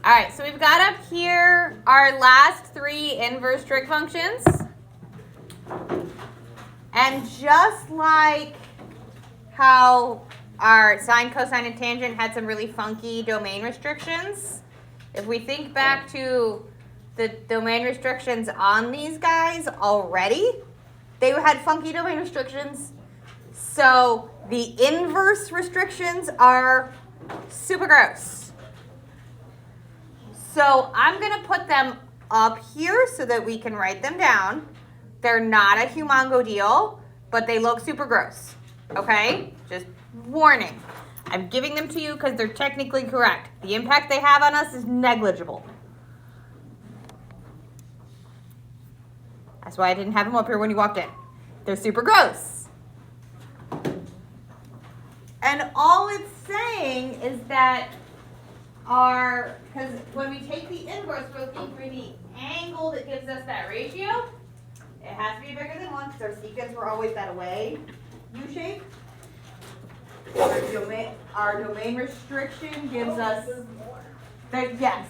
All right, so we've got up here our last three inverse trig functions. And just like how our sine, cosine, and tangent had some really funky domain restrictions, if we think back to the domain restrictions on these guys already, they had funky domain restrictions. So the inverse restrictions are super gross. So I'm going to put them up here so that we can write them down. They're not a humongo deal, but they look super gross. Okay? Just warning. I'm giving them to you because they're technically correct. The impact they have on us is negligible. That's why I didn't have them up here when you walked in. They're super gross. And all it's saying is that because when we take the inverse, we're looking for the angle that gives us that ratio. It has to be bigger than 1 because our secants were always that away U-shape. Our domain restriction gives us, yes,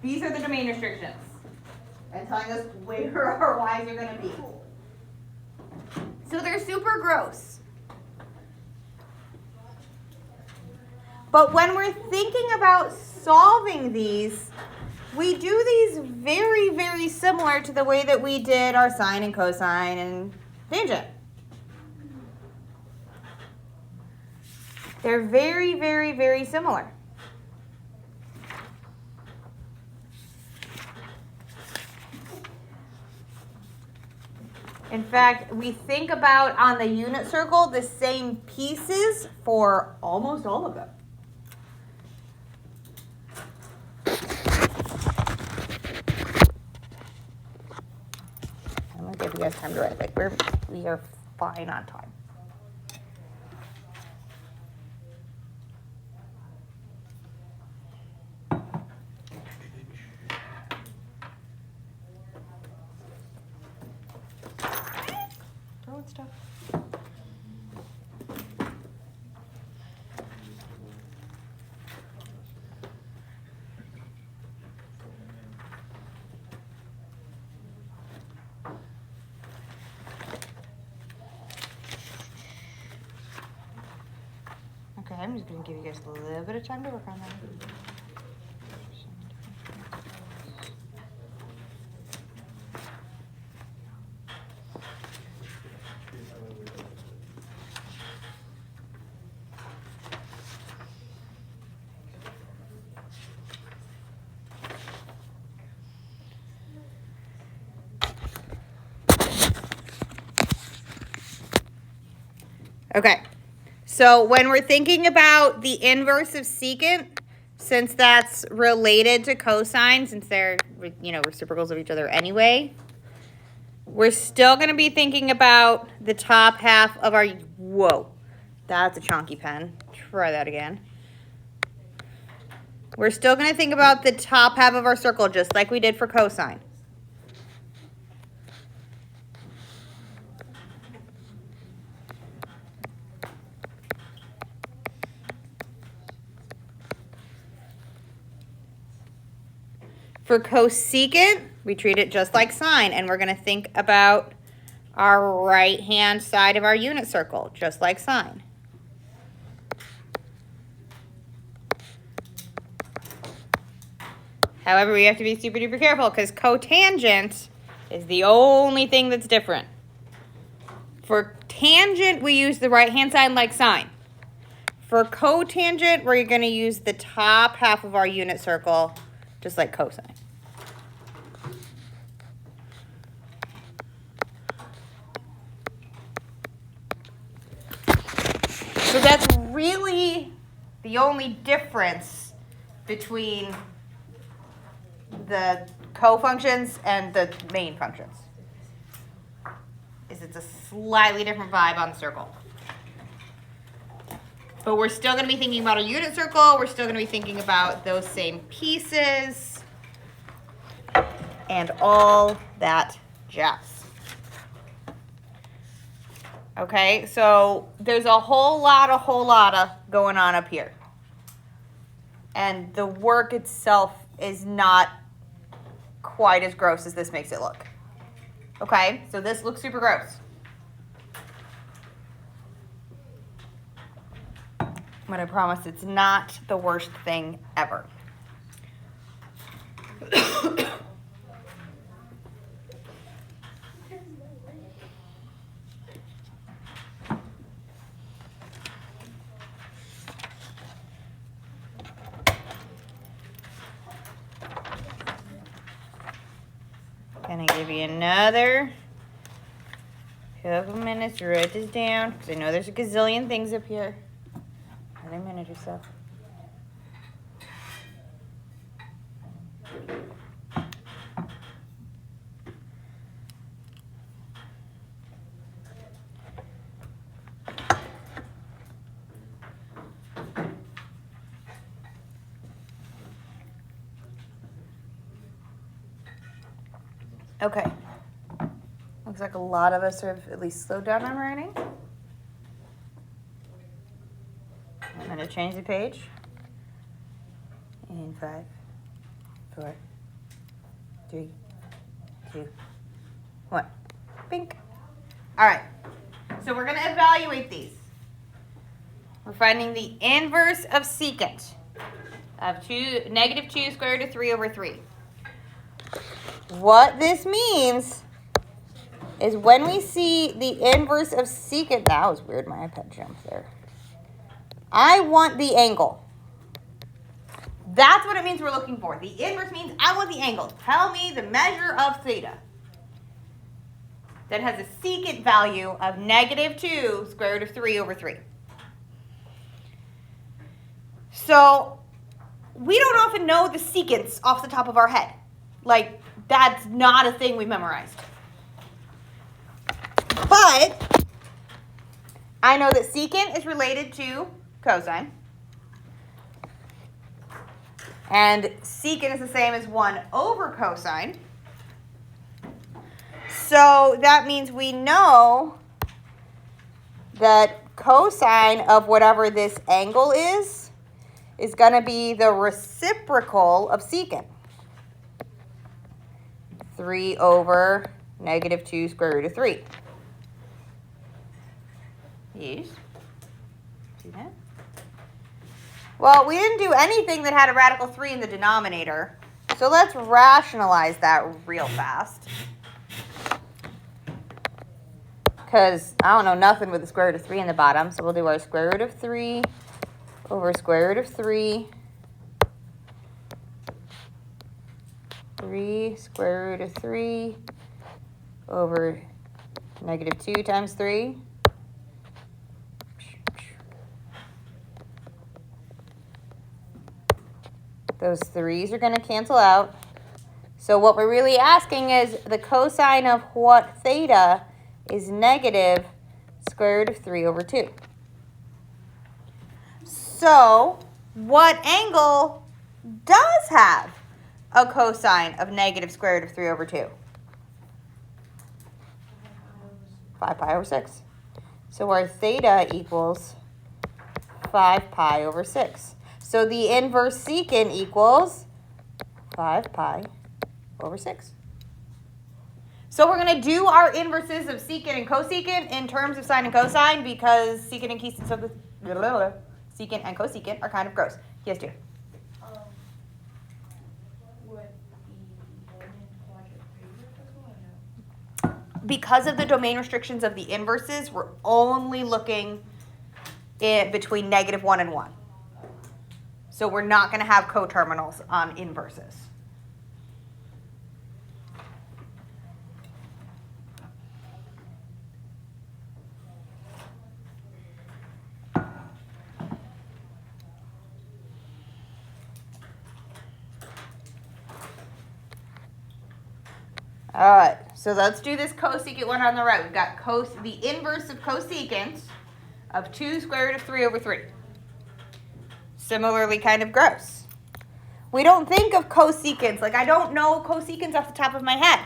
these are the domain restrictions. And telling us where our y's are going to be. So they're super gross. But when we're thinking about solving these, we do these very, very similar to the way that we did our sine and cosine and tangent. They're very, very, very similar. In fact, we think about on the unit circle the same pieces for almost all of them. I'm going to give you guys time to write. Like we are fine on time. Stuff. Okay, I'm just going to give you guys a little bit of time to work on that. Okay, so when we're thinking about the inverse of secant, since that's related to cosine, since they're, reciprocals of each other anyway, we're still going to be thinking about the top half of our, whoa, that's a chonky pen. Try that again. We're still going to think about the top half of our circle, just like we did for cosine. For cosecant, we treat it just like sine, and we're going to think about our right-hand side of our unit circle, just like sine. However, we have to be super duper careful because cotangent is the only thing that's different. For tangent, we use the right-hand side like sine. For cotangent, we're going to use the top half of our unit circle, just like cosine. So that's really the only difference between the co-functions and the main functions. Is it's a slightly different vibe on the circle. But we're still going to be thinking about a unit circle. We're still going to be thinking about those same pieces and all that jazz. Okay, so there's a whole lot of going on up here. And the work itself is not quite as gross as this makes it look. Okay, so this looks super gross. But I promise it's not the worst thing ever. Gonna give you another couple minutes to write this down, because I know there's a gazillion things up here. Another minute or so. Okay. Looks like a lot of us have at least slowed down on writing. I'm going to change the page. In 5, 4, 3, 2, 1. Bink. All right. So we're going to evaluate these. We're finding the inverse of secant of -2 square root of 3 over 3. What this means is when we see the inverse of secant, that was weird, my iPad jumped there. I want the angle. That's what it means we're looking for. The inverse means I want the angle. Tell me the measure of theta that has a secant value of -2 square root of 3 over 3. So we don't often know the secants off the top of our head. Like, that's not a thing we memorized. But I know that secant is related to cosine. And secant is the same as 1 over cosine. So that means we know that cosine of whatever this angle is going to be the reciprocal of secant. 3 over -2 square root of 3. Yes. See that? Well, we didn't do anything that had a radical 3 in the denominator. So let's rationalize that real fast. Because I don't know nothing with the square root of 3 in the bottom. So we'll do our square root of 3 over square root of 3. 3 square root of 3 over -2 times 3. Those 3's are going to cancel out. So what we're really asking is the cosine of what theta is -square root of 3 over 2. So what angle does have a cosine of -square root of 3 over 2? 5 pi over 6. So our theta equals 5 pi over 6. So the inverse secant equals 5 pi over 6. So we're going to do our inverses of secant and cosecant in terms of sine and cosine because secant and cosecant are kind of gross. Yes, dear. Because of the domain restrictions of the inverses, we're only looking between -1 and 1. So we're not going to have coterminals on inverses. All right, so let's do this cosecant one on the right. We've got the inverse of cosecant of 2 square root of 3 over 3. Similarly kind of gross. We don't think of cosecants. Like, I don't know cosecants off the top of my head.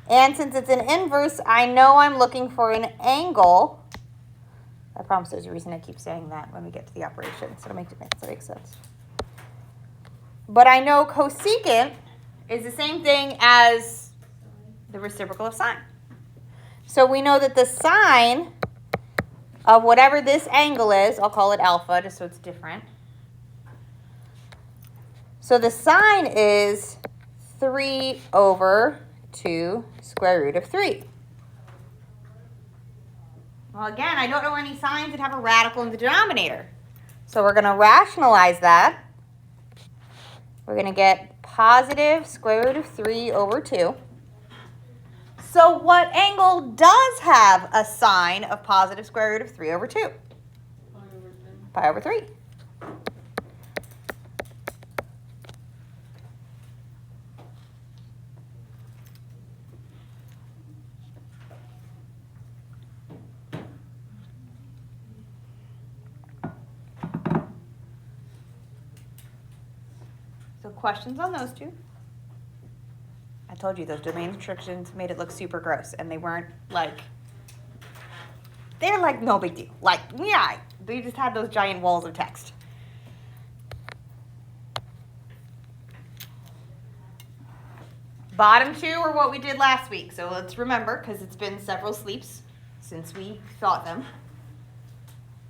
And since it's an inverse, I know I'm looking for an angle. I promise there's a reason I keep saying that when we get to the operation, so it makes sense. But I know cosecant is the same thing as the reciprocal of sine. So we know that the sine of whatever this angle is, I'll call it alpha just so it's different. So the sine is 3 over 2 square root of 3. Well, again, I don't know any signs that have a radical in the denominator. So we're going to rationalize that. We're going to get positive square root of 3 over 2. So what angle does have a sine of positive square root of 3 over 2? Pi over 3. So questions on those two? I told you those domain restrictions made it look super gross, and they weren't like, they're like no big deal. Like, yeah, they just had those giant walls of text. Bottom two are what we did last week, so let's remember, because it's been several sleeps since we thought them.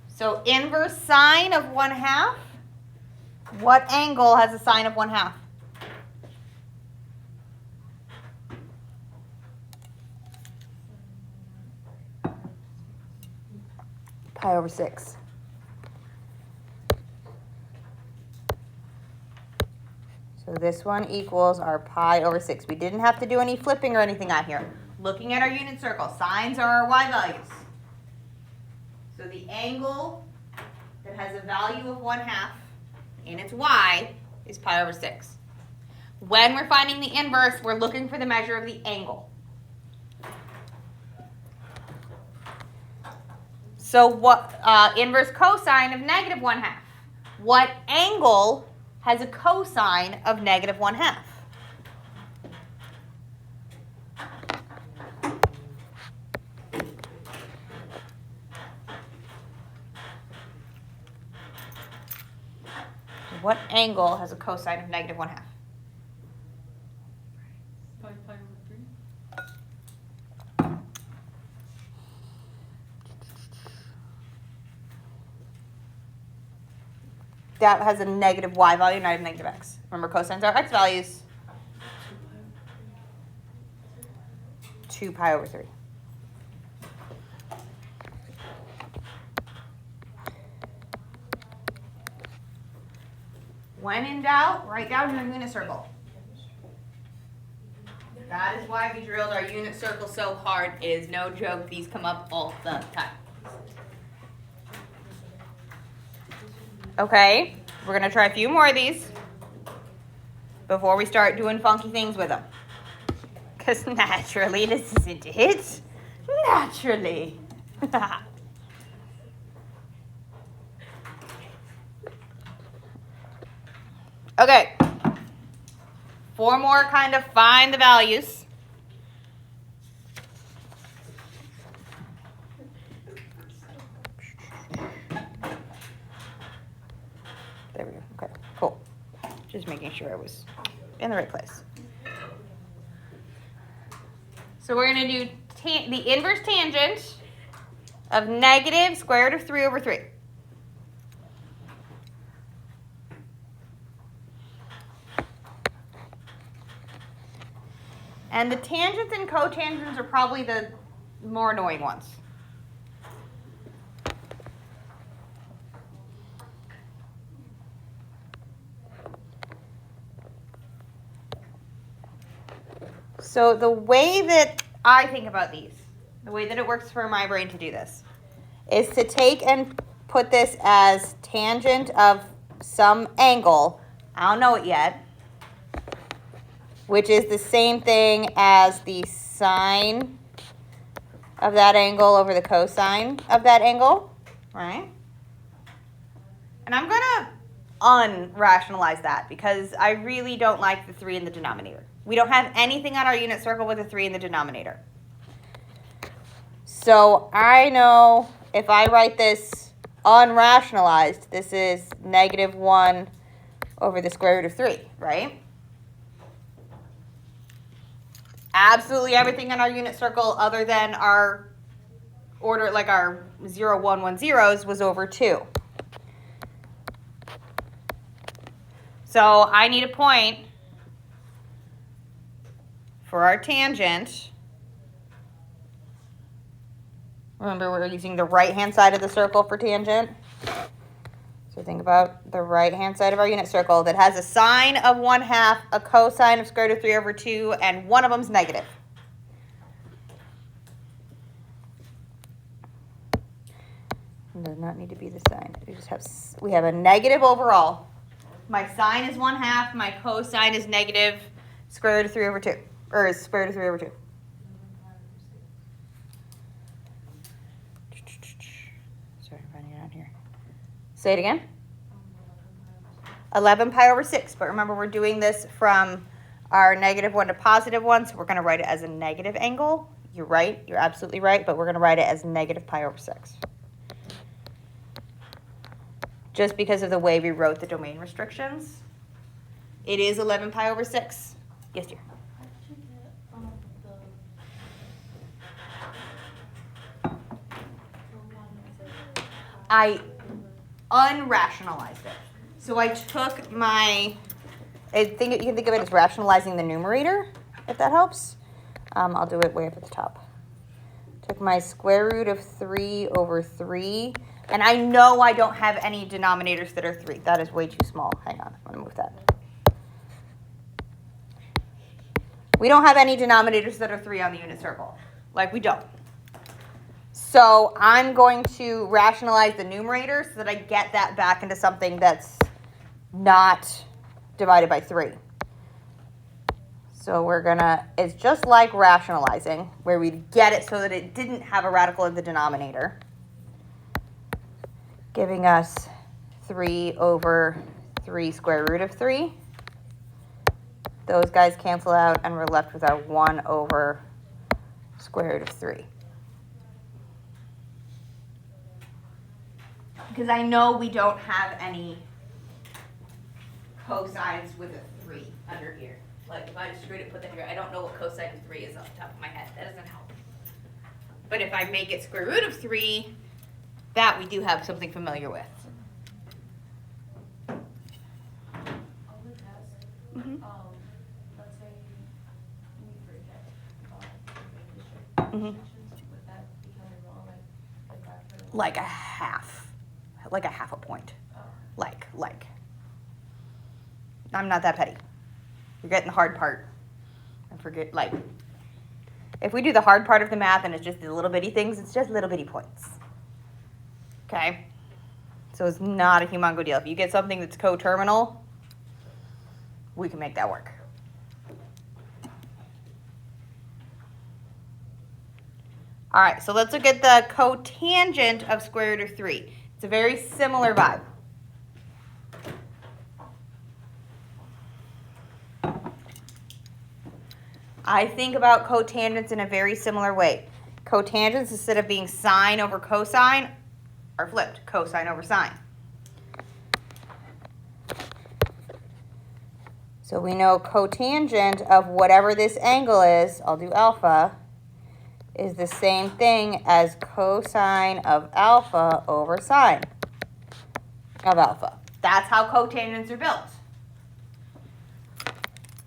So inverse sine of 1/2. What angle has a sine of 1/2? Pi over 6. So this one equals our pi over 6. We didn't have to do any flipping or anything out here. Looking at our unit circle, sines are our y values. So the angle that has a value of 1/2 and its y is pi over 6. When we're finding the inverse, we're looking for the measure of the angle. So what inverse cosine of negative 1/2? What angle has a cosine of negative 1/2? What angle has a cosine of negative 1/2? Pi over 3. That has a negative y value, not a negative x. Remember, cosines are x values. 2 pi over 3. When in doubt, write down your unit circle. That is why we drilled our unit circle so hard. It is no joke. These come up all the time. Okay, we're going to try a few more of these before we start doing funky things with them. Because naturally, this isn't it. Naturally. Okay. 4 more kind of find the values. There we go. Okay, cool. Just making sure I was in the right place. So we're going to do the inverse tangent of negative square root of 3 over 3. And the tangents and cotangents are probably the more annoying ones. So the way that I think about these, the way that it works for my brain to do this, is to take and put this as tangent of some angle. I don't know it yet. Which is the same thing as the sine of that angle over the cosine of that angle, right? And I'm going to unrationalize that because I really don't like the 3 in the denominator. We don't have anything on our unit circle with a 3 in the denominator. So I know if I write this unrationalized, this is negative 1 over the square root of 3, right? Absolutely everything in our unit circle other than our order, like our 0, 1, 1 zeros, was over 2. So I need a point for our tangent. Remember, we're using the right-hand side of the circle for tangent. So think about the right-hand side of our unit circle that has a sine of 1/2, a cosine of square root of 3 over 2, and one of them's negative. It does not need to be the sine. We have a negative overall. My sine is 1/2. My cosine is negative square root of 3 over 2. Or is square root of 3 over 2. Sorry, I'm running around here. Say it again. 11 pi over 6. But remember, we're doing this from our -1 to +1. So we're going to write it as a negative angle. You're right. You're absolutely right. But we're going to write it as negative pi over 6. Just because of the way we wrote the domain restrictions. It is 11 pi over 6. Yes, dear. How did you get I unrationalized it. So I took my, you can think of it as rationalizing the numerator, if that helps. I'll do it way up at the top. Took my square root of 3 over 3. And I know I don't have any denominators that are 3. That is way too small. Hang on, I'm going to move that. We don't have any denominators that are 3 on the unit circle. Like, we don't. So I'm going to rationalize the numerator so that I get that back into something that's not divided by 3. So we're going to, it's just like rationalizing, where we get it so that it didn't have a radical in the denominator, giving us 3 over 3 square root of 3. Those guys cancel out, and we're left with our 1 over square root of 3. Because I know we don't have any cosines with a 3 under here. Like, if I screwed it, put that here, I don't know what cosine of 3 is off the top of my head. That doesn't help. But if I make it square root of 3, that we do have something familiar with. On the test, let's say we forget about the Mm-hmm. would that become wrong? Like that for Like a half a point. Oh. Like. I'm not that petty. You're getting the hard part. And forget, like, if we do the hard part of the math and it's just the little bitty things, it's just little bitty points. Okay? So it's not a humongo deal. If you get something that's coterminal, we can make that work. All right, so let's look at the cotangent of square root of 3. It's a very similar vibe. I think about cotangents in a very similar way. Cotangents, instead of being sine over cosine, are flipped, cosine over sine. So we know cotangent of whatever this angle is, I'll do alpha, is the same thing as cosine of alpha over sine of alpha. That's how cotangents are built.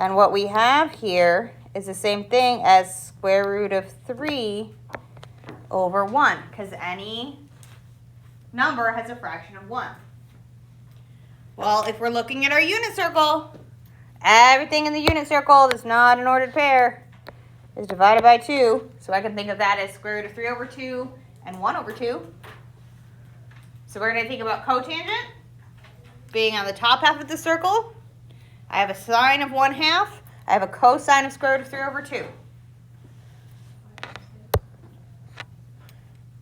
And what we have here is the same thing as square root of 3 over 1, because any number has a fraction of 1. Well, if we're looking at our unit circle, everything in the unit circle that's not an ordered pair is divided by 2. So I can think of that as square root of 3 over 2 and 1 over 2. So we're going to think about cotangent being on the top half of the circle. I have a sine of 1/2. I have a cosine of square root of 3 over 2.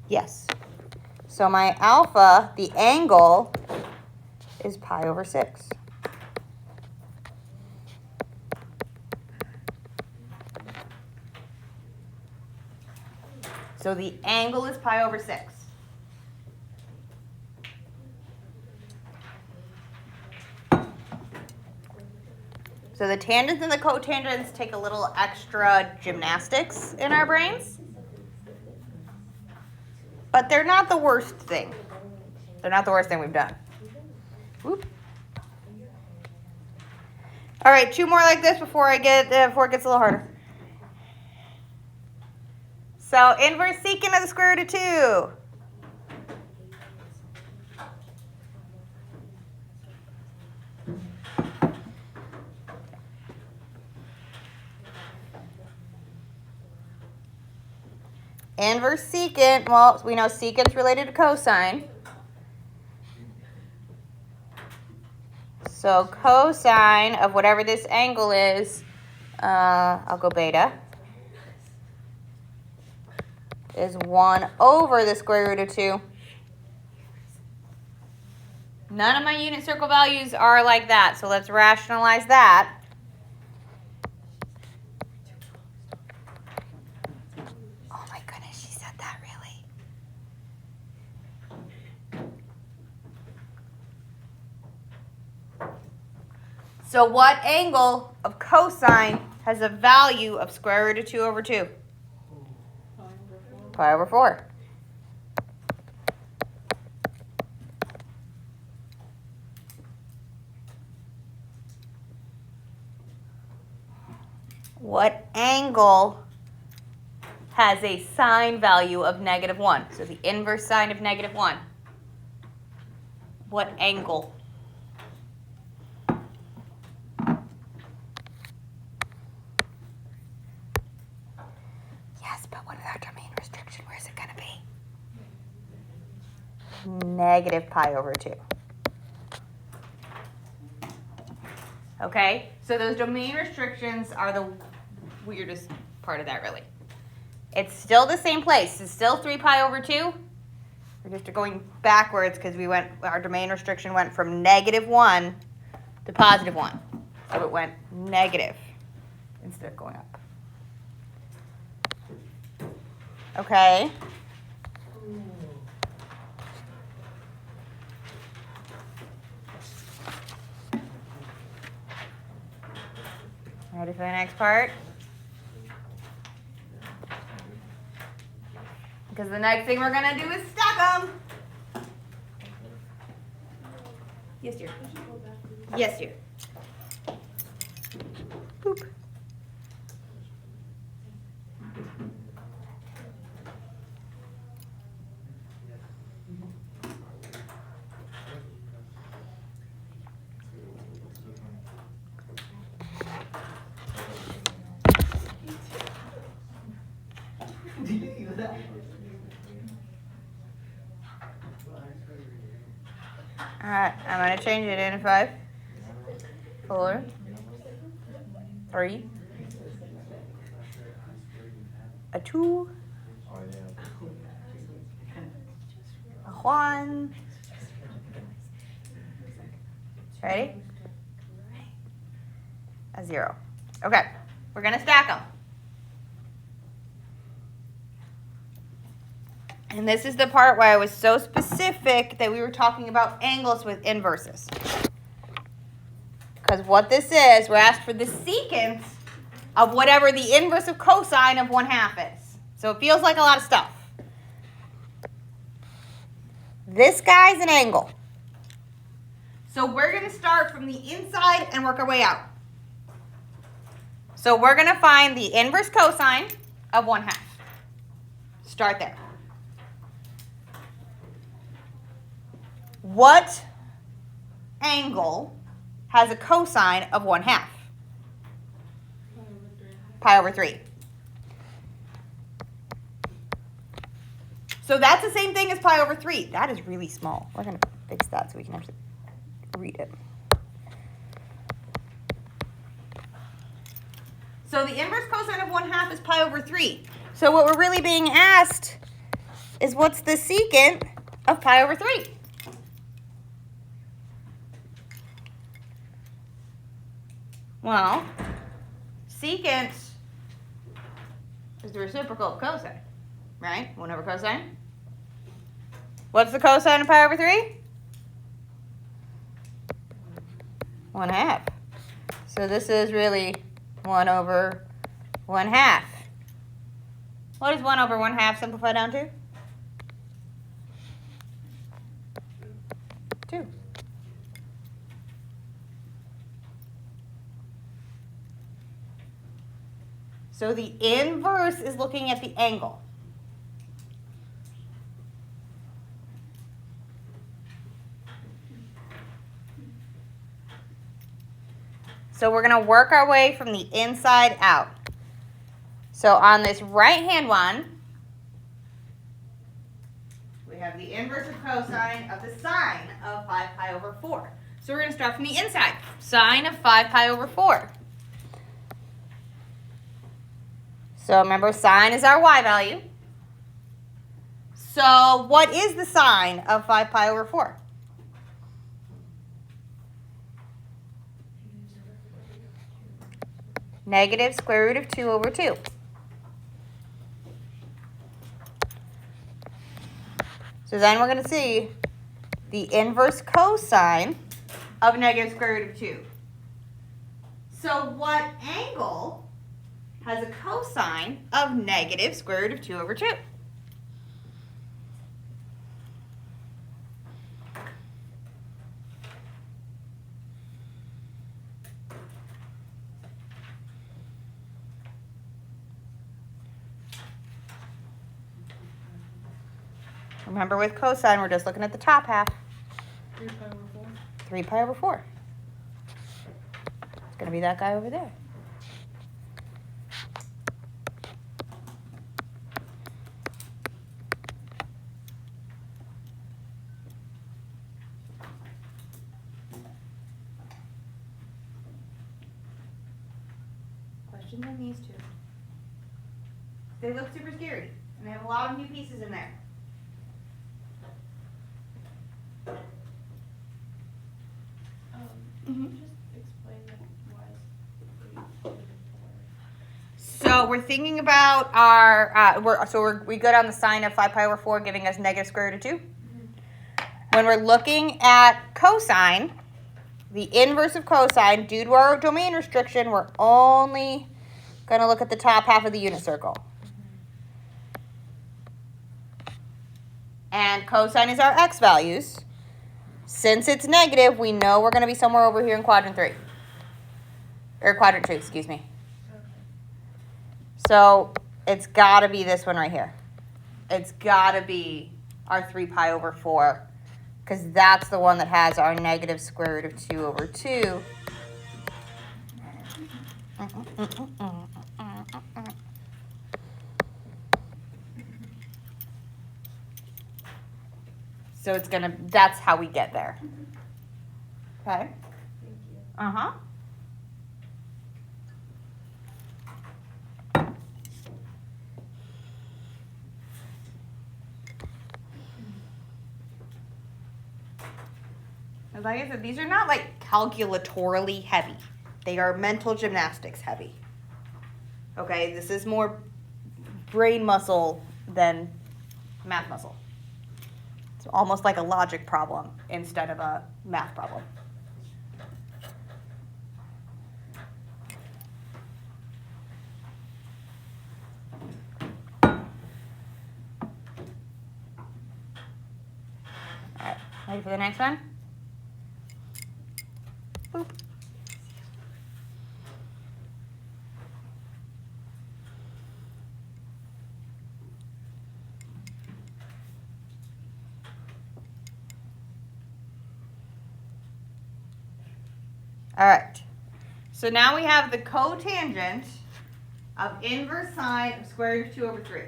Yes. So my alpha, the angle, is pi over 6. So the angle is pi over 6. So the tangents and the cotangents take a little extra gymnastics in our brains. But they're not the worst thing. They're not the worst thing we've done. Whoop. All right, 2 more like this before it gets a little harder. So inverse secant of the square root of 2. Inverse secant, well, we know secant's related to cosine. So cosine of whatever this angle is, I'll go beta, is 1 over the square root of 2. None of my unit circle values are like that, so let's rationalize that. Oh my goodness, she said that really. So what angle of cosine has a value of square root of 2 over 2? Pi over 4. What angle has a sine value of -1? So the inverse sine of -1. What angle? Yes, but what is our domain restriction? Where is it going to be? -pi over 2. Okay, so those domain restrictions are the weirdest part of that, really. It's still the same place. It's still 3 pi over 2. We're just going backwards because our domain restriction went from -1 to +1. So it went negative instead of going up. Okay. Ready for the next part? Because the next thing we're going to do is stack them. Yes, dear. Yes, dear. Boop. Alright, I'm going to change it in 5, 4, 3, a 2, a 1. Ready? A 0. Okay, we're going to stack them. And this is the part where I was so specific that we were talking about angles with inverses. Because what this is, we're asked for the secant of whatever the inverse of cosine of 1/2 is. So it feels like a lot of stuff. This guy's an angle. So we're going to start from the inside and work our way out. So we're going to find the inverse cosine of 1/2. Start there. What angle has a cosine of 1/2? Pi over 3. So that's the same thing as pi over 3. That is really small. We're going to fix that so we can actually read it. So the inverse cosine of 1/2 is pi over 3. So what we're really being asked is what's the secant of pi over 3? Well, secant is the reciprocal of cosine, right? 1 over cosine. What's the cosine of pi over 3? 1/2. So this is really 1 over 1/2. What does 1 over 1/2 simplify down to? 2. So the inverse is looking at the angle. So we're going to work our way from the inside out. So on this right-hand one, we have the inverse of cosine of the sine of 5 pi over 4. So we're going to start from the inside. Sine of 5 pi over 4. So remember, sine is our y value. So what is the sine of 5 pi over 4? Negative square root of 2 over 2. So then we're going to see the inverse cosine of negative square root of 2. So what angle has a cosine of negative square root of 2 over 2? Remember, with cosine, we're just looking at the top half. 3 pi over 4. 3 pi over 4. It's going to be that guy over there. Questions on these two? They look super scary, and they have a lot of new pieces in there. Can you just explain why is 3 over 4? So we're thinking about our, we go down the sine of 5 pi over 4 giving us negative square root of 2. When we're looking at cosine, the inverse of cosine, due to our domain restriction, we're only going to look at the top half of the unit circle. And cosine is our x values. Since it's negative, we know we're going to be somewhere over here in quadrant 3. Or quadrant 2, excuse me. Okay. So it's got to be this one right here. It's got to be our 3 pi over 4, because that's the one that has our negative square root of 2 over 2. So it's going to, that's how we get there. Okay? Thank you. Uh-huh. Like I said, these are not like calculatorily heavy. They are mental gymnastics heavy. Okay, this is more brain muscle than math muscle. It's almost like a logic problem instead of a math problem. All right, ready for the next one? Boop. All right, so now we have the cotangent of inverse sine of square root of 2 over 3.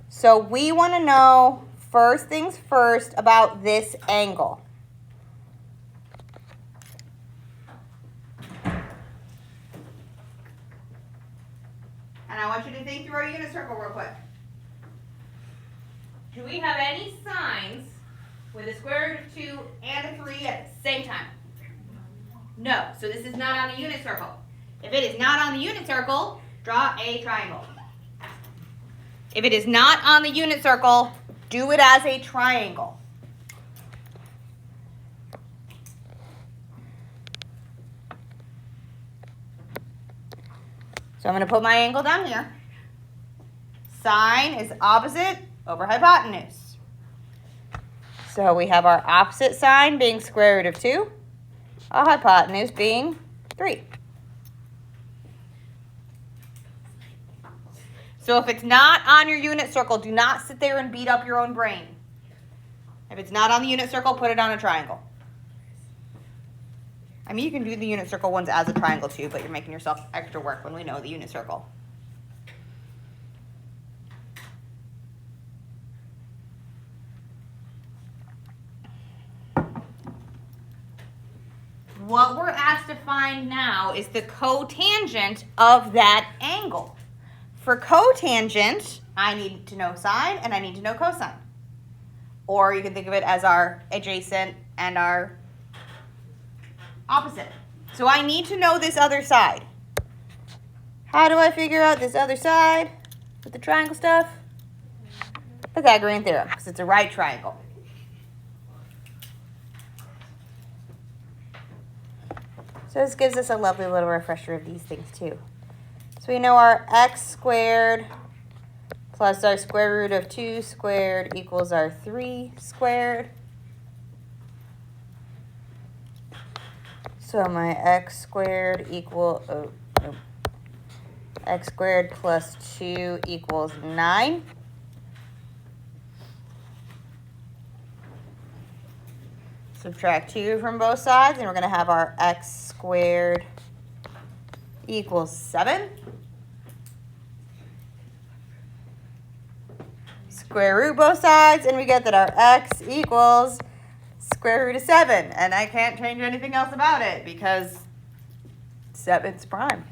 So we want to know, first things first, about this angle. And I want you to think through our unit circle real quick. Do we have any signs with a square root of 2 and a 3 at the same time? No, so this is not on the unit circle. If it is not on the unit circle, draw a triangle. If it is not on the unit circle, do it as a triangle. So I'm going to put my angle down here. Sine is opposite over hypotenuse. So we have our opposite sine being square root of 2, our hypotenuse being 3. So if it's not on your unit circle, do not sit there and beat up your own brain. If it's not on the unit circle, put it on a triangle. I mean, you can do the unit circle ones as a triangle too, but you're making yourself extra work when we know the unit circle. What we're asked to find now is the cotangent of that angle. For cotangent, I need to know sine and I need to know cosine. Or you can think of it as our adjacent and our opposite. So I need to know this other side. How do I figure out this other side with the triangle stuff? Pythagorean theorem, because it's a right triangle. So this gives us a lovely little refresher of these things too. So we know our x squared plus our square root of 2 squared equals our 3 squared. So my x squared x squared plus 2 equals 9. Subtract 2 from both sides, and we're going to have our x squared equals 7. Square root both sides, and we get that our x equals square root of 7. And I can't change anything else about it because 7's prime.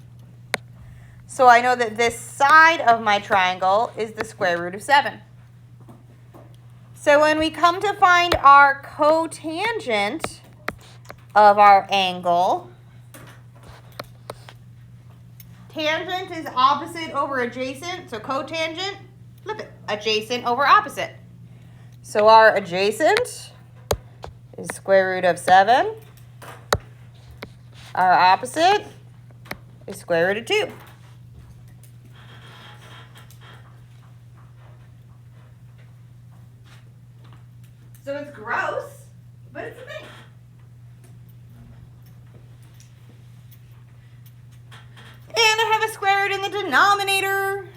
So I know that this side of my triangle is the square root of 7. So when we come to find our cotangent of our angle, tangent is opposite over adjacent, so cotangent, flip it, adjacent over opposite. So our adjacent is square root of 7. Our opposite is square root of 2. So it's gross, but it's a thing. And I have a square root in the denominator,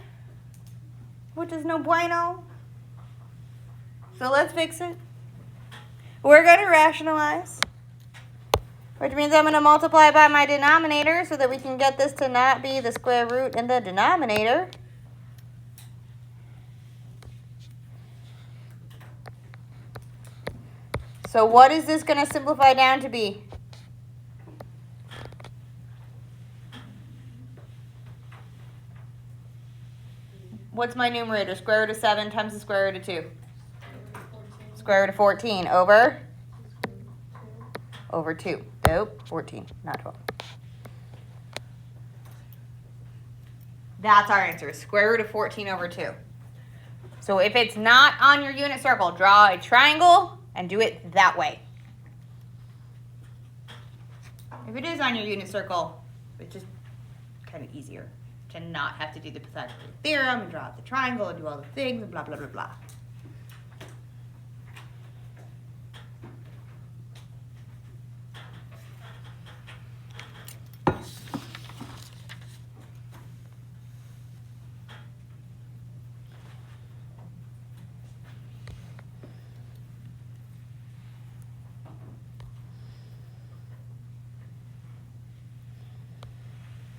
which is no bueno. So let's fix it. We're going to rationalize, which means I'm going to multiply by my denominator so that we can get this to not be the square root in the denominator. So what is this going to simplify down to be? What's my numerator? Square root of 7 times the square root of 2. Square root of 14 over? Over 2. Nope, 14, not 12. That's our answer, square root of 14 over 2. So if it's not on your unit circle, draw a triangle and do it that way. If it is on your unit circle, it's just kind of easier to not have to do the Pythagorean theorem and draw out the triangle and do all the things and blah, blah, blah, blah.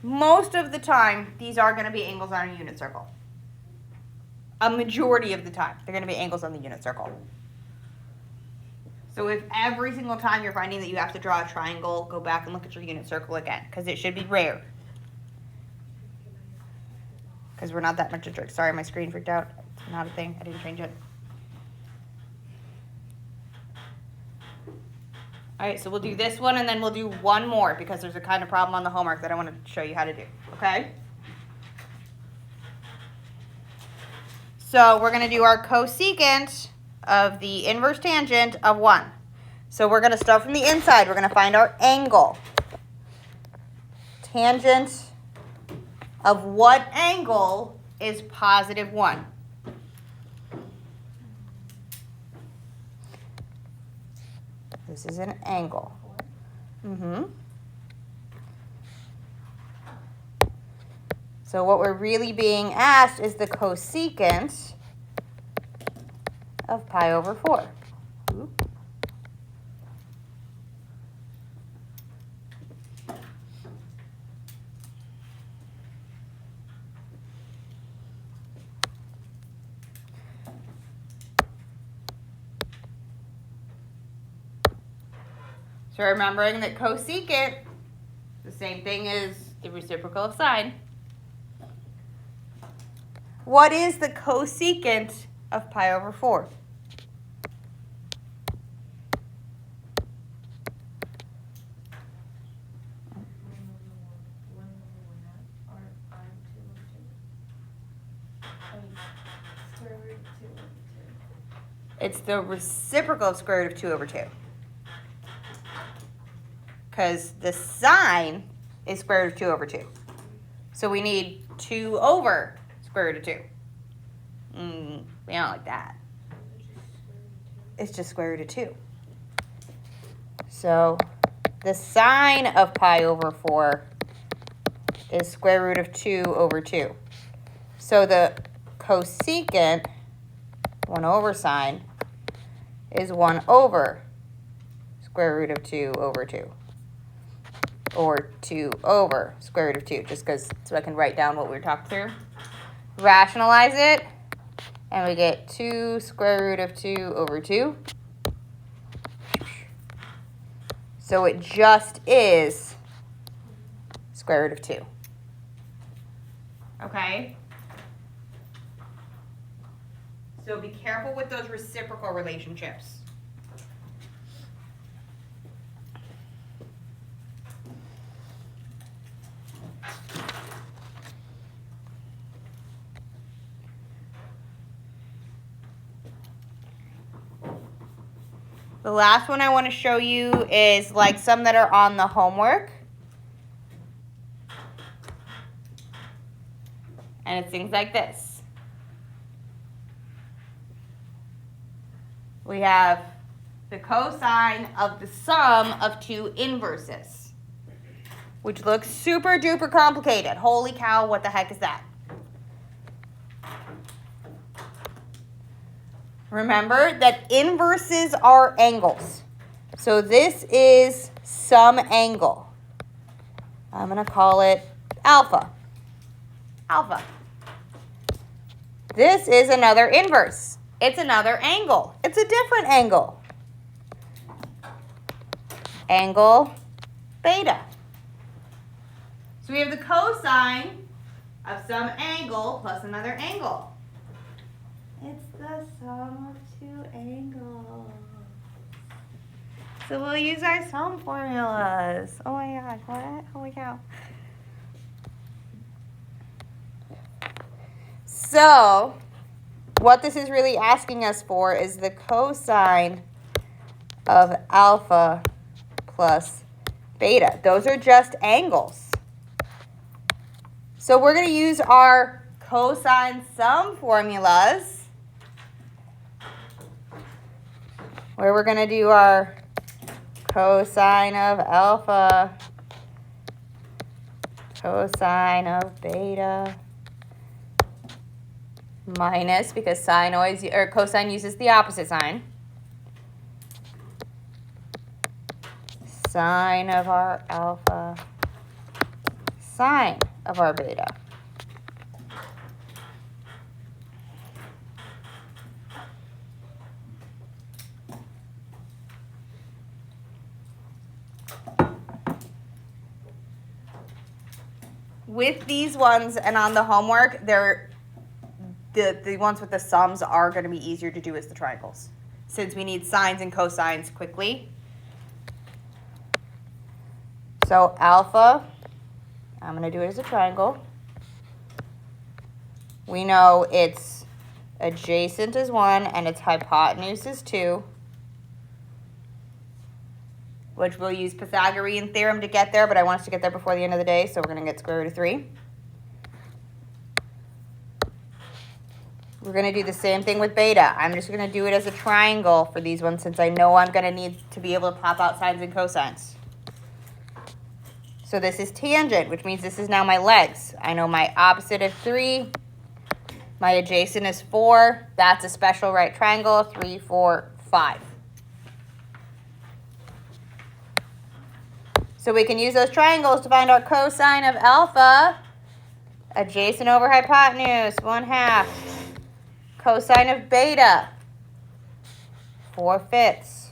Most of the time, these are going to be angles on a unit circle. A majority of the time, they're going to be angles on the unit circle. So if every single time you're finding that you have to draw a triangle, go back and look at your unit circle again, because it should be rare. Because we're not that much a jerk. Sorry, my screen freaked out. It's not a thing. I didn't change it. All right, so we'll do this one, and then we'll do one more, because there's a kind of problem on the homework that I want to show you how to do, okay? So we're going to do our cosecant of the inverse tangent of 1. So we're going to start from the inside. We're going to find our angle. Tangent of what angle is positive 1? This is an angle. So what we're really being asked is the cosecant of pi over 4. Oop. So remembering that cosecant, the same thing as the reciprocal of sine. What is the cosecant of pi over 4? It's the reciprocal of square root of 2 over 2. Because the sine is square root of 2 over 2. So we need 2 over square root of 2. We don't like that. It's just square root of 2. So the sine of pi over 4 is square root of 2 over 2. So the cosecant, 1 over sine, is 1 over square root of 2 over 2. Or 2 over square root of 2, just because so I can write down what we were talking through. Rationalize it, and we get 2 square root of 2 over 2. So it just is square root of 2. Okay? So be careful with those reciprocal relationships. The last one I want to show you is like some that are on the homework. And it's things like this. We have the cosine of the sum of 2 inverses, which looks super duper complicated. Holy cow, what the heck is that? Remember that inverses are angles. So this is some angle. I'm going to call it alpha. Alpha. This is another inverse. It's another angle. It's a different angle. Angle beta. So we have the cosine of some angle plus another angle. It's the sum of 2 angles. So we'll use our sum formulas. Oh my gosh, what? Holy cow. So what this is really asking us for is the cosine of alpha plus beta. Those are just angles. So we're going to use our cosine sum formulas, where we're going to do our cosine of alpha, cosine of beta, minus, because sine always, or cosine uses the opposite sign, sine of our alpha, sine of our beta. With these ones and on the homework, they're the ones with the sums are going to be easier to do as the triangles, since we need sines and cosines quickly. So alpha, I'm going to do it as a triangle. We know its adjacent is 1 and its hypotenuse is 2, which we'll use Pythagorean theorem to get there, but I want us to get there before the end of the day, so we're going to get square root of 3. We're going to do the same thing with beta. I'm just going to do it as a triangle for these ones since I know I'm going to need to be able to pop out sines and cosines. So this is tangent, which means this is now my legs. I know my opposite is 3. My adjacent is 4. That's a special right triangle, 3, 4, 5. So we can use those triangles to find our cosine of alpha. Adjacent over hypotenuse, 1/2. Cosine of beta, 4/5.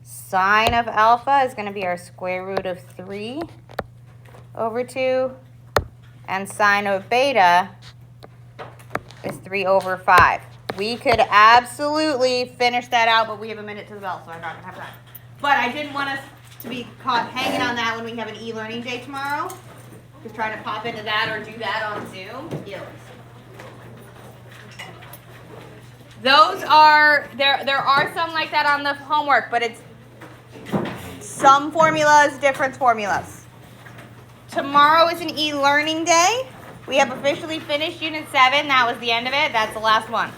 Sine of alpha is going to be our square root of 3 over 2. And sine of beta is 3 over 5. We could absolutely finish that out, but we have a minute to the bell, so I'm not going to have time. But I didn't want us to be caught hanging on that when we have an e-learning day tomorrow. Just trying to pop into that or do that on Zoom. Those are, there are some like that on the homework, but it's some formulas, different formulas. Tomorrow is an e-learning day. We have officially finished Unit 7. That was the end of it. That's the last one.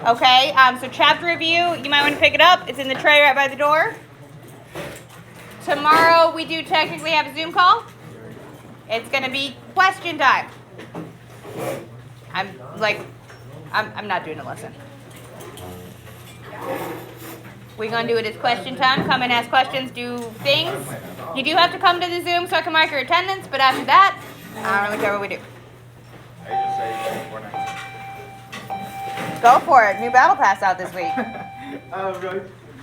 Okay, so chapter review, you might want to pick it up. It's in the tray right by the door. Tomorrow we do technically have a Zoom call. It's going to be question time. I'm not doing a lesson. We're going to do it as question time. Come and ask questions, do things. You do have to come to the Zoom so I can mark your attendance, but after that, I don't really care what we do. I just say 4 nights. Go for it. New battle pass out this week. Really?